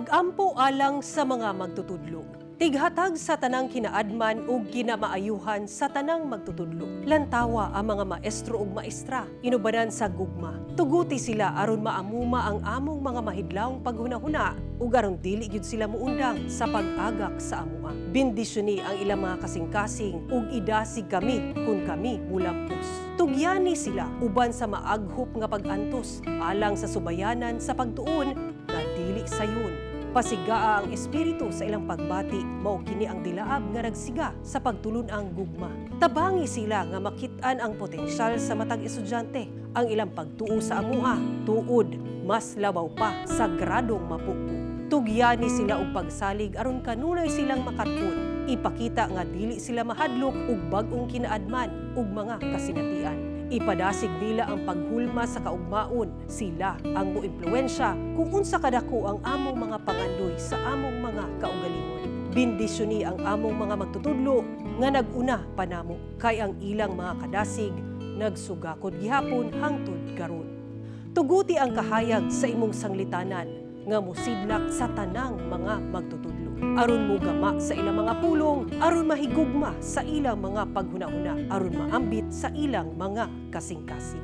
Pagampo alang sa mga magtutudlo. Tighatag sa tanang kinaadman ug kinamaayuhan sa tanang magtutudlo. Lantawa ang mga maestro ug maestra, inubanan sa gugma. Tuguti sila aron maamuma ang among mga mahidlawng paghunahuna ug aron dili gyud sila muundang sa pag-agak sa amua. Bendisyoni ang ilang mga kasing-kasing ug idasig kami kung kami mulampos. Tugyani sila uban sa maaghop nga pag-antos alang sa subayanan sa pagtuon na dili sayon. Pasigaa ang espiritu sa ilang pagbati, mao kini ang dilaab nga nagsiga sa pagtulon ang gugma. Tabangi sila nga makit-an ang potensyal sa matag estudyante. Ang ilang pagtuo sa amuha, tuod, mas labaw pa, sagradong mapupo. Tugyani sila og pagsalig aron kanunay silang makatun. Ipakita nga dili sila mahadlok og bag-ong kinaadman ug mga kasinatian. Ipadasig nila ang paghulma sa kaugmaon. Sila ang moimpluwensya kung unsa kadako ang among mga pangandoy sa among mga kaugalingon. Bendisyoni ang among mga magtutudlo nga nag-una panamo kay ang ilang mga kadasig nagsugakod gihapon hangtod karon. Tuguti ang kahayag sa imong sanglitanan nga mosidlak sa tanang mga magtutudlo. Aron mogama sa ilang mga pulong, aron mahigugma sa ilang mga paghunahuna, aron maambit sa ilang mga kasing-kasing.